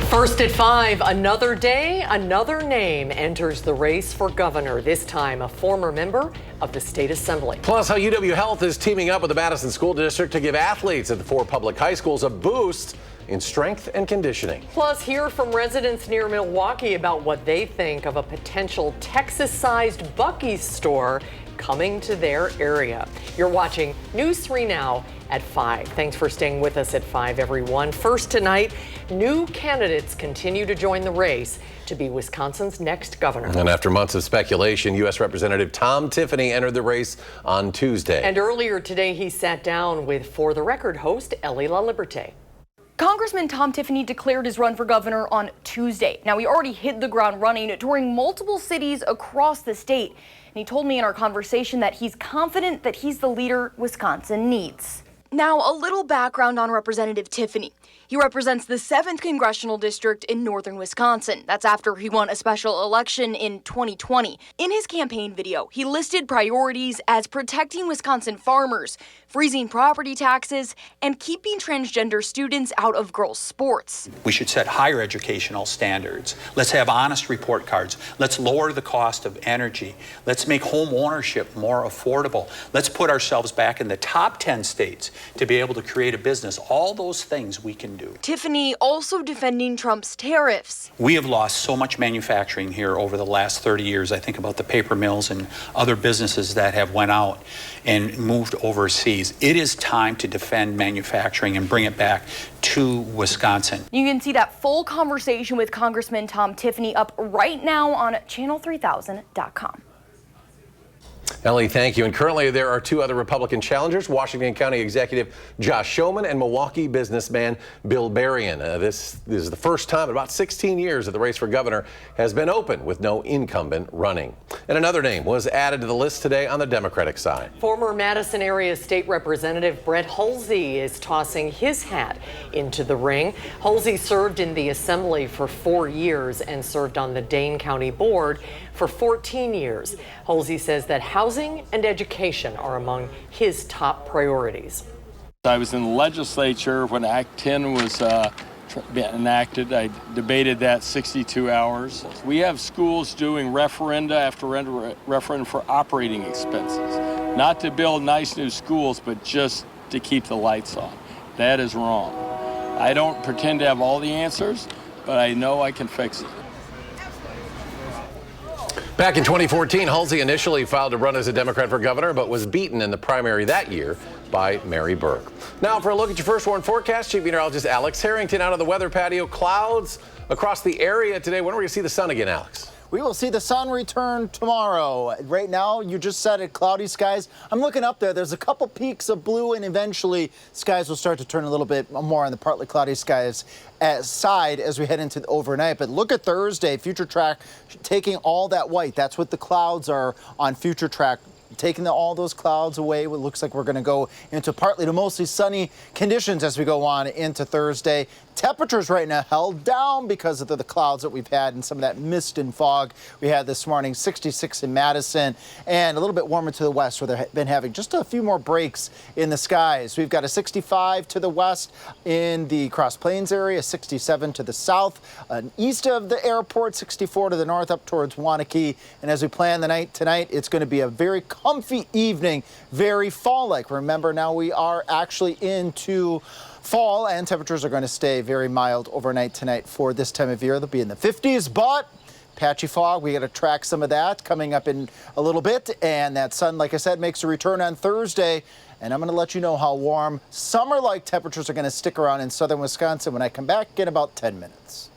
First at 5, another day, another name enters the race for governor, this time a former member of the state assembly. Plus, how UW Health is teaming up with the Madison School District to give athletes at the 4 public high schools a boost in strength and conditioning. Plus, hear from residents near Milwaukee about what they think of a potential Texas-sized Buc-ee's store coming to their area. You're watching News 3 Now at 5. Thanks for staying with us at 5, everyone. First tonight, new candidates continue to join the race to be Wisconsin's next governor. And after months of speculation, U.S. Representative Tom Tiffany entered the race on Tuesday. And earlier today, he sat down with For the Record host Ellie LaLiberte. Congressman Tom Tiffany declared his run for governor on Tuesday. Now, he already hit the ground running touring multiple cities across the state. And he told me in our conversation that he's confident that he's the leader Wisconsin needs. Now, a little background on Representative Tiffany. He represents the 7th Congressional District in northern Wisconsin. That's after he won a special election in 2020. In his campaign video, he listed priorities as protecting Wisconsin farmers, freezing property taxes, and keeping transgender students out of girls' sports. We should set higher educational standards. Let's have honest report cards. Let's lower the cost of energy. Let's make home ownership more affordable. Let's put ourselves back in the top 10 states to be able to create a business. All those things we can do. Tiffany also defending Trump's tariffs. We have lost so much manufacturing here over the last 30 years. I think about the paper mills and other businesses that have went out and moved overseas. It is time to defend manufacturing and bring it back to Wisconsin. You can see that full conversation with Congressman Tom Tiffany up right now on channel3000.com. Ellie, thank you. And currently there are 2 other Republican challengers, Washington County Executive Josh Schoeman and Milwaukee businessman Bill Berrien. This is the first time in about 16 years that the race for governor has been open with no incumbent running. And another name was added to the list today on the Democratic side. Former Madison area state representative Brett Hulsey is tossing his hat into the ring. Hulsey served in the assembly for 4 years and served on the Dane County board for 14 years. Hulsey says that housing and education are among his top priorities. I was in the legislature when Act 10 was enacted. I debated that 62 hours. We have schools doing referenda after referendum for operating expenses, not to build nice new schools, but just to keep the lights on. That is wrong. I don't pretend to have all the answers, but I know I can fix it. Back in 2014, Hulsey initially filed to run as a Democrat for governor, but was beaten in the primary that year by Mary Burke. Now for a look at your first warn forecast, Chief Meteorologist Alex Harrington out of the weather patio. Clouds across the area today. When are we going to see the sun again, Alex? We will see the sun return tomorrow. Right now, you just said it, cloudy skies. I'm looking up there. There's a couple peaks of blue, and eventually skies will start to turn a little bit more on the partly cloudy skies side as we head into the overnight. But look at Thursday, future track taking all that white. That's what the clouds are on future track. Taking all those clouds away, it looks like we're going to go into partly to mostly sunny conditions as we go on into Thursday. Temperatures right now held down because of the clouds that we've had and some of that mist and fog we had this morning. 66 in Madison and a little bit warmer to the west where they've been having just a few more breaks in the skies. We've got a 65 to the west in the Cross Plains area, 67 to the south, east of the airport, 64 to the north up towards Wanakee. And as we plan the night tonight, it's going to be a very comfy evening, very fall-like. Remember, now we are actually into fall, and temperatures are going to stay very mild overnight tonight for this time of year. They'll be in the 50s, but patchy fog, we got to track some of that coming up in a little bit. And that sun, like I said, makes a return on Thursday. And I'm going to let you know how warm summer-like temperatures are going to stick around in southern Wisconsin when I come back in about 10 minutes.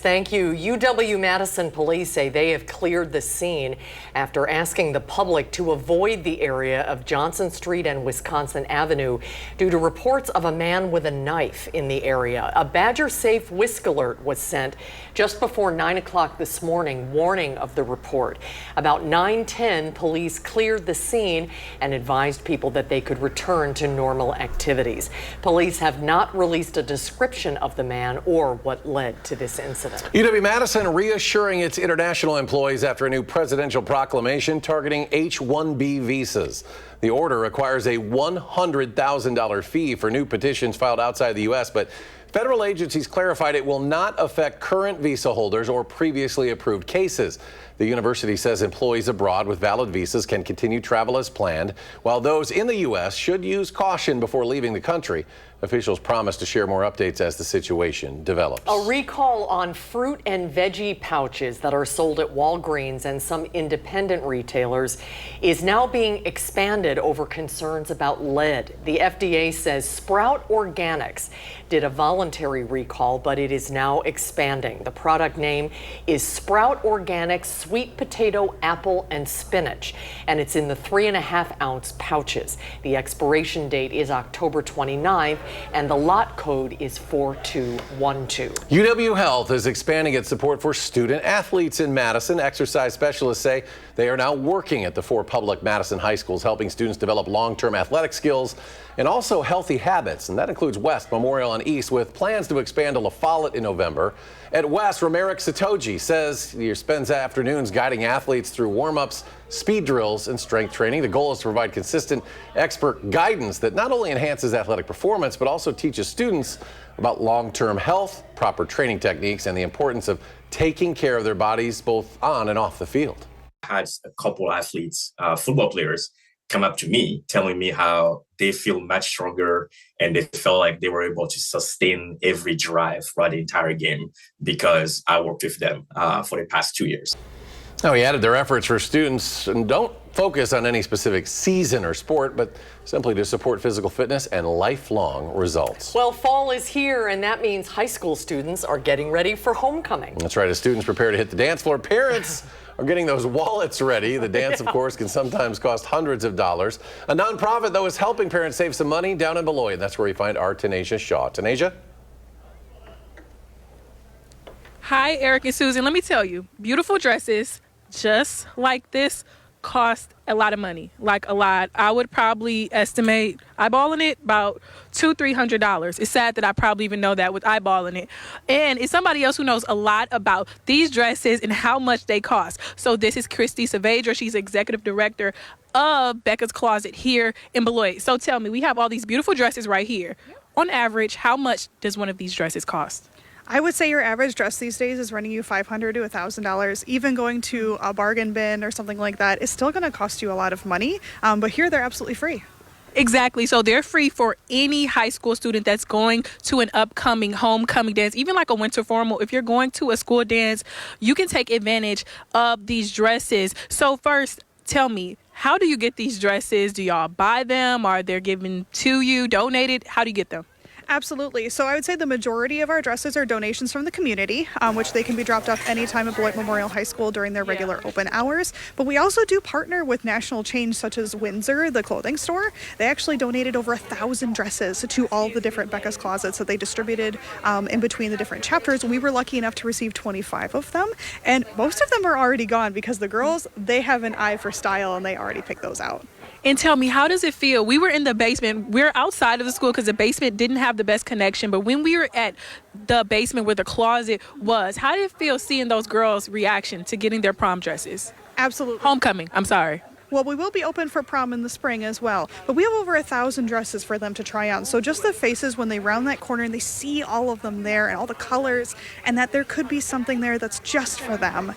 Thank you. UW-Madison police say they have cleared the scene after asking the public to avoid the area of Johnson Street and Wisconsin Avenue due to reports of a man with a knife in the area. A Badger-safe whisk alert was sent just before 9 o'clock this morning, warning of the report. About 9:10, police cleared the scene and advised people that they could return to normal activities. Police have not released a description of the man or what led to this incident. UW-Madison reassuring its international employees after a new presidential proclamation targeting H-1B visas. The order requires a $100,000 fee for new petitions filed outside the U.S., but federal agencies clarified it will not affect current visa holders or previously approved cases. The university says employees abroad with valid visas can continue travel as planned, while those in the U.S. should use caution before leaving the country. Officials promise to share more updates as the situation develops. A recall on fruit and veggie pouches that are sold at Walgreens and some independent retailers is now being expanded over concerns about lead. The FDA says Sprout Organics did a voluntary recall, but it is now expanding. The product name is Sprout Organics Sweet Potato, Apple, and Spinach, and it's in the 3.5-ounce pouches. The expiration date is October 29th. And the lot code is 4212. UW Health is expanding its support for student athletes in Madison. Exercise specialists say they are now working at the 4 public Madison high schools, helping students develop long-term athletic skills and also healthy habits. And that includes West, Memorial, and East, with plans to expand to La Follette in November. At West, Romeric Satoji says he spends afternoons guiding athletes through warm-ups, speed drills, and strength training. The goal is to provide consistent expert guidance that not only enhances athletic performance, but also teaches students about long-term health, proper training techniques, and the importance of taking care of their bodies both on and off the field. I had a couple athletes, football players, come up to me telling me how they feel much stronger and they felt like they were able to sustain every drive throughout the entire game because I worked with them for the past 2 years. Now, he added their efforts for students and don't focus on any specific season or sport, but simply to support physical fitness and lifelong results. Well, fall is here, and that means high school students are getting ready for homecoming. That's right. As students prepare to hit the dance floor, parents are getting those wallets ready. The dance, of course, can sometimes cost hundreds of dollars. A nonprofit, though, is helping parents save some money down in Beloit. That's where we find our Tanasia Shaw. Tanasia? Hi, Eric and Susan. Let me tell you, beautiful dresses just like this cost a lot of money, like a lot. I would probably estimate, eyeballing it, about $200-300. It's sad that I probably even know that with eyeballing it. And it's somebody else who knows a lot about these dresses and how much they cost. So this is Christy Saavedra. She's executive director of Becca's Closet here in Beloit. So tell me, we have all these beautiful dresses right here. On average, how much does one of these dresses cost? I would say your average dress these days is running you $500 to $1,000. Even going to a bargain bin or something like that is still going to cost you a lot of money. But here they're absolutely free. Exactly. So they're free for any high school student that's going to an upcoming homecoming dance, even like a winter formal. If you're going to a school dance, you can take advantage of these dresses. So first, tell me, how do you get these dresses? Do y'all buy them? Are they given to you, donated? How do you get them? Absolutely. So I would say the majority of our dresses are donations from the community, which they can be dropped off anytime at Beloit Memorial High School during their regular open hours. But we also do partner with national chains such as Windsor, the clothing store. They actually donated over 1,000 dresses to all the different Becca's Closets that they distributed in between the different chapters. We were lucky enough to receive 25 of them, and most of them are already gone because the girls, they have an eye for style and they already picked those out. And tell me, how does it feel? We were in the basement. We're outside of the school because the basement didn't have the best connection. But when we were at the basement where the closet was, how did it feel seeing those girls' reaction to getting their prom dresses? Absolutely. Homecoming, I'm sorry. Well, we will be open for prom in the spring as well, but we have over 1,000 dresses for them to try on. So just the faces when they round that corner and they see all of them there and all the colors and that there could be something there that's just for them.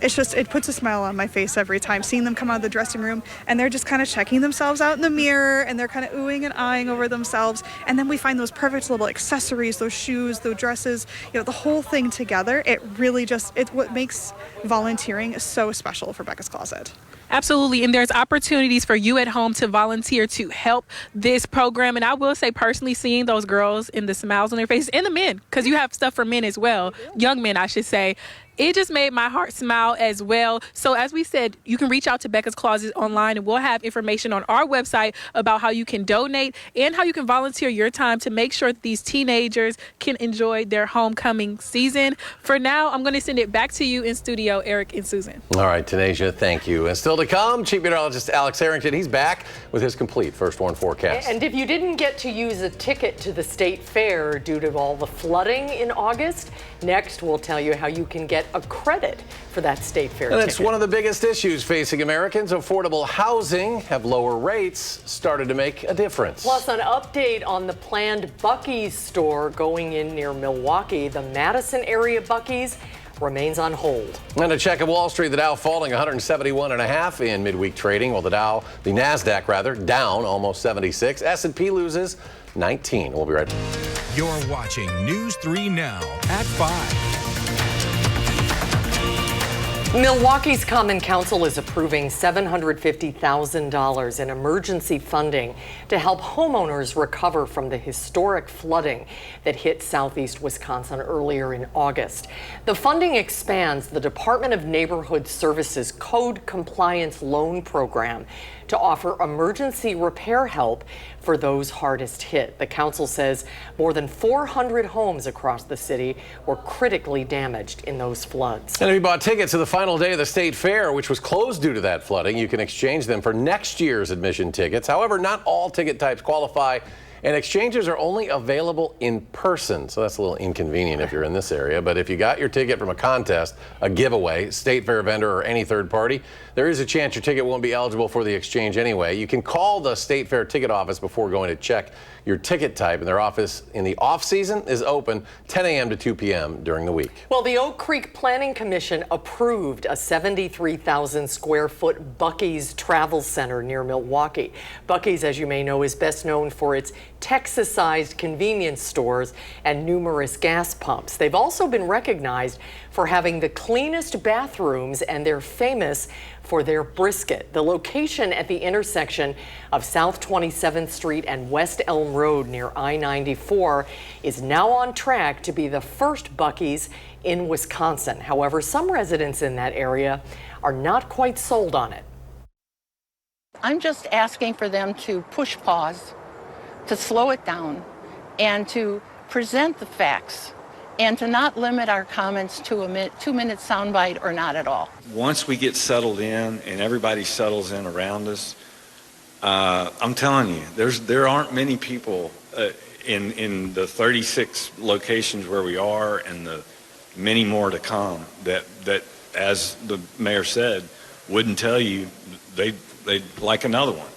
It puts a smile on my face every time seeing them come out of the dressing room and they're just kind of checking themselves out in the mirror and they're kind of oohing and eyeing over themselves. And then we find those perfect little accessories, those shoes, those dresses, the whole thing together. It really it's what makes volunteering so special for Becca's Closet. Absolutely. And there's opportunities for you at home to volunteer to help this program. And I will say personally, seeing those girls and the smiles on their faces and the men, because you have stuff for men as well, young men, I should say. It just made my heart smile as well. So as we said, you can reach out to Becca's Closet online and we'll have information on our website about how you can donate and how you can volunteer your time to make sure that these teenagers can enjoy their homecoming season. For now, I'm going to send it back to you in studio, Eric and Susan. All right, Tanasia, thank you. And still to come, Chief Meteorologist Alex Harrington. He's back with his complete First Warn forecast. And if you didn't get to use a ticket to the state fair due to all the flooding in August, next we'll tell you how you can get get a credit for that state fair And ticket. it's one of the biggest issues facing Americans. Affordable housing, have lower rates started to make a difference. Plus, an update on the planned Buc-ee's store going in near Milwaukee. The Madison area Buc-ee's remains on hold. And a check of Wall Street, the Dow falling 171.5 in midweek trading, while the NASDAQ down almost 76. S&P loses 19. We'll be right back. You're watching News 3 Now at 5. Milwaukee's Common Council is approving $750,000 in emergency funding to help homeowners recover from the historic flooding that hit southeast Wisconsin earlier in August. The funding expands the Department of Neighborhood Services Code Compliance Loan Program to offer emergency repair help for those hardest hit. The council says more than 400 homes across the city were critically damaged in those floods. And if you bought tickets to the final day of the state fair, which was closed due to that flooding, you can exchange them for next year's admission tickets. However, not all ticket types qualify, and exchanges are only available in person. So that's a little inconvenient if you're in this area. But if you got your ticket from a contest, a giveaway, state fair vendor, or any third party, there is a chance your ticket won't be eligible for the exchange anyway. You can call the state fair ticket office before going to check your ticket type, and their office in the off season is open 10 a.m. to 2 p.m. during the week. Well, the Oak Creek Planning Commission approved a 73,000 square foot Buc-ee's Travel Center near Milwaukee. Buc-ee's, as you may know, is best known for its Texas-sized convenience stores and numerous gas pumps. They've also been recognized for having the cleanest bathrooms, and they're famous for their brisket. The location at the intersection of South 27th Street and West Elm Road near I-94 is now on track to be the first Buc-ee's in Wisconsin. However, some residents in that area are not quite sold on it. I'm just asking for them to push pause, to slow it down, and to present the facts, and to not limit our comments to a 2-minute soundbite or not at all. Once we get settled in and everybody settles in around us, I'm telling you, there aren't many people in the 36 locations where we are and the many more to come that as the mayor said, wouldn't tell you they'd like another one.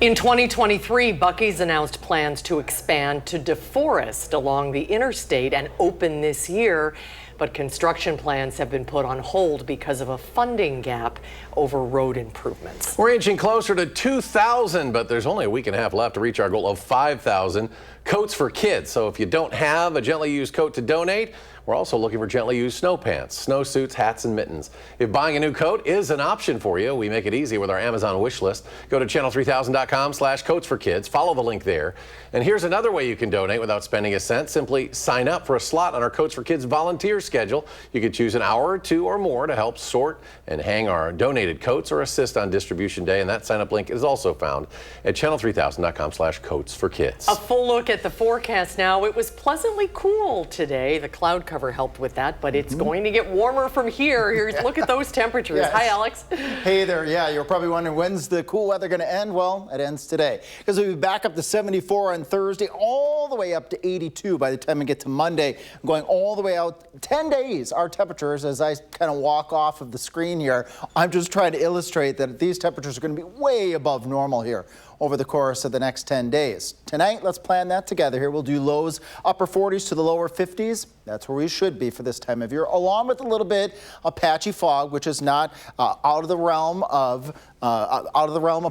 In 2023, Buc-ee's announced plans to expand to DeForest along the interstate and open this year, but construction plans have been put on hold because of a funding gap over road improvements. We're inching closer to 2,000, but there's only a week and a half left to reach our goal of 5,000 coats for kids. So if you don't have a gently used coat to donate, we're also looking for gently used snow pants, snow suits, hats, and mittens. If buying a new coat is an option for you, we make it easy with our Amazon wish list. Go to channel3000.com/coats for kids. Follow the link there. And here's another way you can donate without spending a cent. Simply sign up for a slot on our Coats for Kids volunteer schedule. You can choose an hour or two or more to help sort and hang our donated coats or assist on distribution day. And that sign up link is also found at channel3000.com/coats for kids. A full look at the forecast now. It was pleasantly cool today. The cloud cover helped with that, but it's going to get warmer from here. Here's look at those temperatures. Yes. Hi, Alex. Hey there. Yeah, you're probably wondering, when's the cool weather going to end? Well, it ends today, because we'll be back up to 74 on Thursday, all the way up to 82 by the time we get to Monday, going all the way out 10 days. Our temperatures, as I kind of walk off of the screen here, I'm just trying to illustrate that these temperatures are going to be way above normal here over the course of the next 10 days. Tonight, let's plan that together here. We'll do lows upper 40s to the lower 50s. That's where we should be for this time of year, along with a little bit of patchy fog, which is not out of the realm of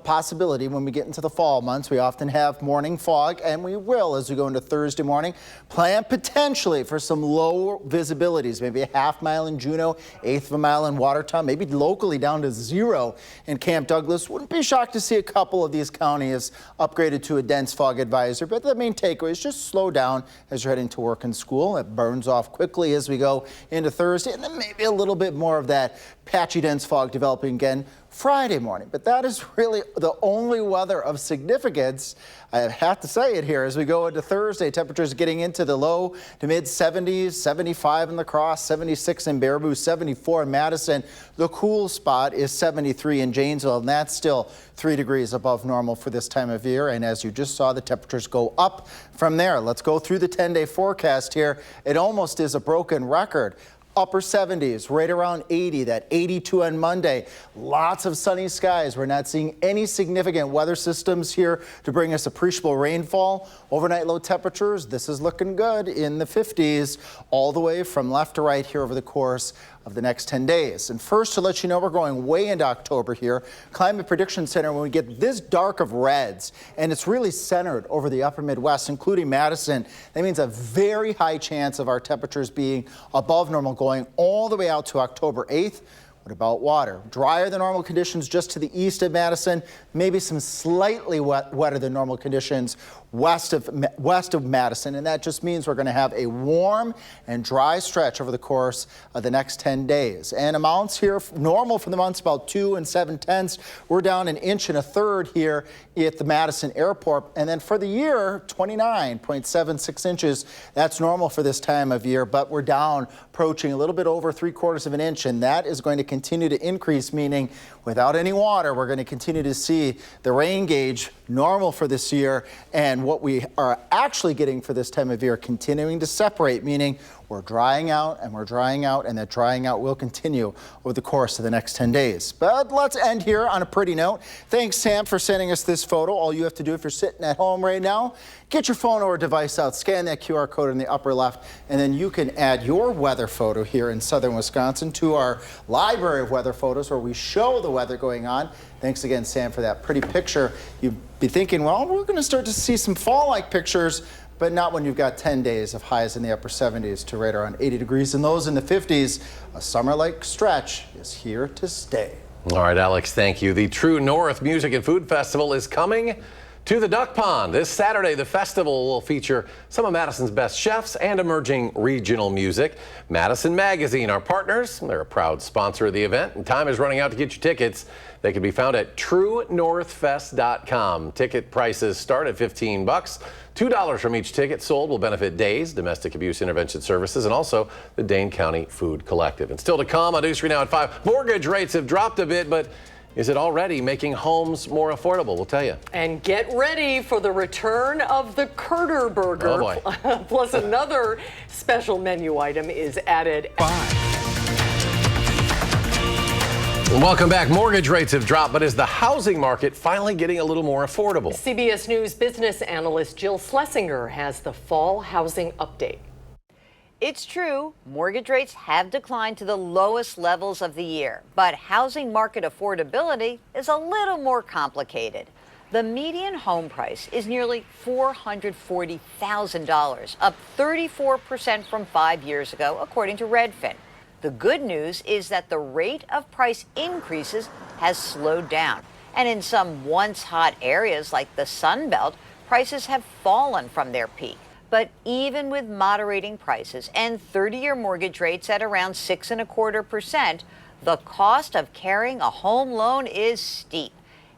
possibility when we get into the fall months. We often have morning fog, and we will as we go into Thursday morning. Plan potentially for some low visibilities, maybe a half mile in Juneau, eighth of a mile in Watertown, maybe locally down to 0 in Camp Douglas. Wouldn't be shocked to see a couple of these counties upgraded to a dense fog advisory, but the main takeaway is just slow down as you're heading to work and school. It burns off quickly as we go into Thursday, and then maybe a little bit more of that patchy dense fog developing again Friday morning. But that is really the only weather of significance. I have to say it here as we go into Thursday. Temperatures getting into the low to mid 70s, 75 in La Crosse, 76 in Baraboo, 74 in Madison. The cool spot is 73 in Janesville, and that's still 3 degrees above normal for this time of year. And as you just saw, the temperatures go up from there. Let's go through the 10-day forecast here. It almost is a broken record. upper 70s, right around 80, that 82 on Monday. Lots of sunny skies. We're not seeing any significant weather systems here to bring us appreciable rainfall. Overnight low temperatures, this is looking good in the 50s, all the way from left to right here over the course of the next 10 days. And first, to let you know, we're going way into October here. Climate Prediction Center, when we get this dark of reds, and it's really centered over the upper Midwest, including Madison, that means a very high chance of our temperatures being above normal going all the way out to October 8th. What about water? Drier than normal conditions just to the east of Madison, maybe some slightly wetter than normal conditions west of Madison, and that just means we're going to have a warm and dry stretch over the course of the next 10 days. And amounts here, normal for the months, about 2 7/10. We're down 1 1/3 inches here at the Madison airport, and then for the year, 29.76 inches. That's normal for this time of year, but we're down, approaching a little bit over 3/4 of an inch, and that is going to continue to increase, meaning without any water, we're going to continue to see the rain gauge normal for this year, and what we are actually getting for this time of year continuing to separate, meaning we're drying out and we're drying out, and that drying out will continue over the course of the next 10 days. But let's end here on a pretty note. Thanks, Sam, for sending us this photo. All you have to do if you're sitting at home right now, get your phone or device out, scan that QR code in the upper left, and then you can add your weather photo here in southern Wisconsin to our library of weather photos where we show the weather going on. Thanks again, Sam, for that pretty picture. You'd be thinking, well, we're going to start to see some fall-like pictures, but not when you've got 10 days of highs in the upper 70s to right around 80 degrees, and those in the 50s. A summer-like stretch is here to stay. All right, Alex, thank you. The True North Music and Food Festival is coming to the Duck Pond. This Saturday, the festival will feature some of Madison's best chefs and emerging regional music. Madison Magazine, our partners, they're a proud sponsor of the event, and time is running out to get your tickets. They can be found at truenorthfest.com. Ticket prices start at $15. $2 from each ticket sold will benefit DAYS, Domestic Abuse Intervention Services, and also the Dane County Food Collective. And still to come on News 3 Now at 5, mortgage rates have dropped a bit, but is it already making homes more affordable? We'll tell you. And get ready for the return of the Curter Burger. Oh boy. Plus another special menu item is added. 5. Welcome back. Mortgage rates have dropped, but is the housing market finally getting a little more affordable? CBS News business analyst Jill Schlesinger has the fall housing update. It's true, mortgage rates have declined to the lowest levels of the year, but housing market affordability is a little more complicated. The median home price is nearly $440,000, up 34% from 5 years ago, according to Redfin. The good news is that the rate of price increases has slowed down. And in some once hot areas like the Sun Belt, prices have fallen from their peak. But even with moderating prices and 30-year mortgage rates at around 6.25%, the cost of carrying a home loan is steep.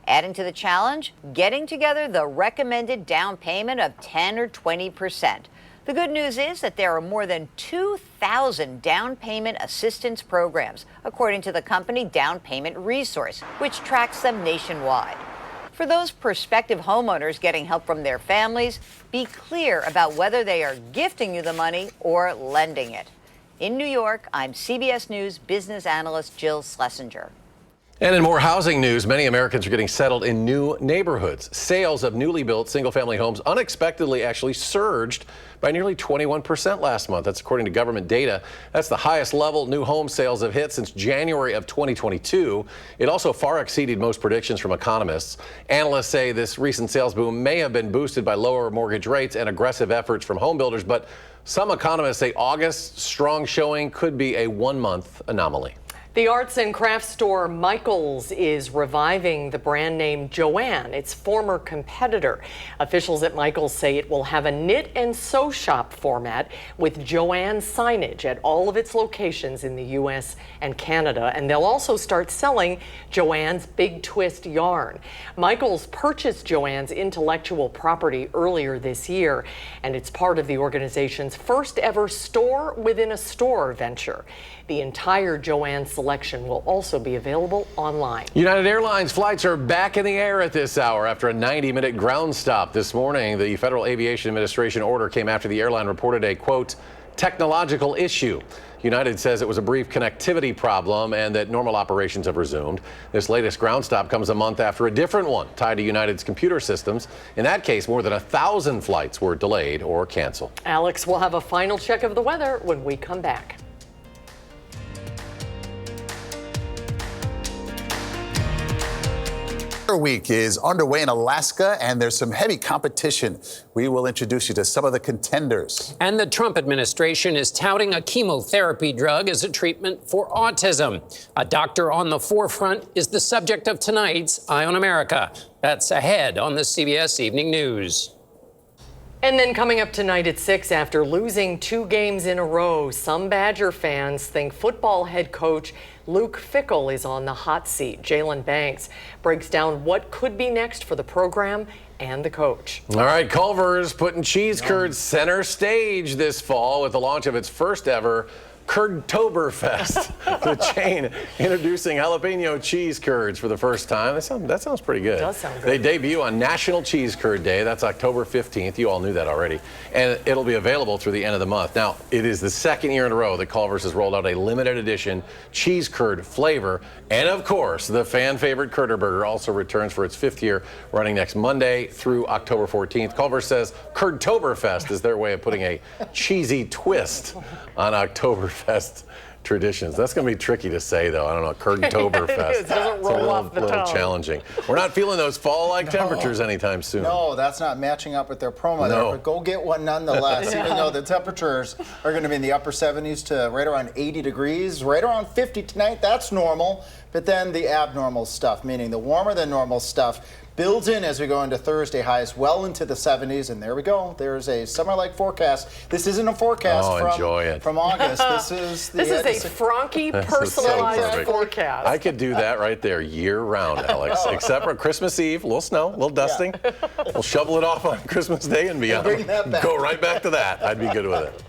Adding to the challenge, getting together the recommended down payment of 10 or 20%. The good news is that there are more than 2,000 down payment assistance programs, according to the company Down Payment Resource, which tracks them nationwide. For those prospective homeowners getting help from their families, be clear about whether they are gifting you the money or lending it. In New York, I'm CBS News business analyst Jill Schlesinger. And in more housing news, many Americans are getting settled in new neighborhoods. Sales of newly built single-family homes unexpectedly actually surged by nearly 21% last month. That's according to government data. That's the highest level new home sales have hit since January of 2022. It also far exceeded most predictions from economists. Analysts say this recent sales boom may have been boosted by lower mortgage rates and aggressive efforts from home builders, but some economists say August's strong showing could be a one-month anomaly. The arts and crafts store Michaels is reviving the brand name Joann, its former competitor. Officials at Michaels say it will have a knit and sew shop format with Joann signage at all of its locations in the U.S. and Canada, and they'll also start selling Joann's Big Twist yarn. Michaels purchased Joann's intellectual property earlier this year, and it's part of the organization's first ever store within a store venture. The entire Joann selection will also be available online. United Airlines flights are back in the air at this hour after a 90-minute ground stop this morning. The Federal Aviation Administration order came after the airline reported a, quote, technological issue. United says it was a brief connectivity problem and that normal operations have resumed. This latest ground stop comes a month after a different one tied to United's computer systems. In that case, more than 1,000 flights were delayed or canceled. Alex will have a final check of the weather when we come back. Week is underway in Alaska, and there's some heavy competition. We will introduce you to some of the contenders. And the Trump administration is touting a chemotherapy drug as a treatment for autism. A doctor on the forefront is the subject of tonight's Eye on America. That's ahead on the CBS Evening News. And then coming up tonight at 6, after losing 2 games in a row, some Badger fans think football head coach Luke Fickell is on the hot seat. Jalen Banks breaks down what could be next for the program and the coach. All right, Culver's putting cheese curds center stage this fall with the launch of its first ever Curdtoberfest. The chain introducing jalapeno cheese curds for the first time. That sounds pretty good. It does sound good. They debut on National Cheese Curd Day. That's October 15th. You all knew that already. And it'll be available through the end of the month. Now, it is the second year in a row that Culver's has rolled out a limited edition cheese curd flavor. And of course, the fan favorite Curder Burger also returns for its 5th year, running next Monday through October 14th. Culver's says Curdtoberfest is their way of putting a cheesy twist on Oktoberfest traditions. That's going to be tricky to say, though. I don't know. Curdtoberfest. It doesn't roll off the tongue. A little challenging. We're not feeling those fall-like temperatures anytime soon. No, that's not matching up with their promo there, but go get one nonetheless, even though the temperatures are going to be in the upper 70s to right around 80 degrees, right around 50 tonight. That's normal. But then the abnormal stuff, meaning the warmer than normal stuff, builds in as we go into Thursday, highs well into the 70s, and there we go. There's a summer-like forecast. This isn't a forecast from August. This is a Frankie personalized forecast. I could do that right there year-round, Alex, except for Christmas Eve, a little snow, a little dusting. Yeah. We'll shovel it off on Christmas Day and beyond. Bring that back. Go right back to that. I'd be good with it.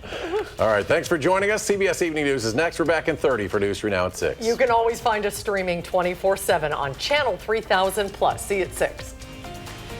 All right, thanks for joining us. CBS Evening News is next. We're back in 30 for News 3 Now at 6. You can always find us streaming 24/7 on Channel 3000+. See you at 6.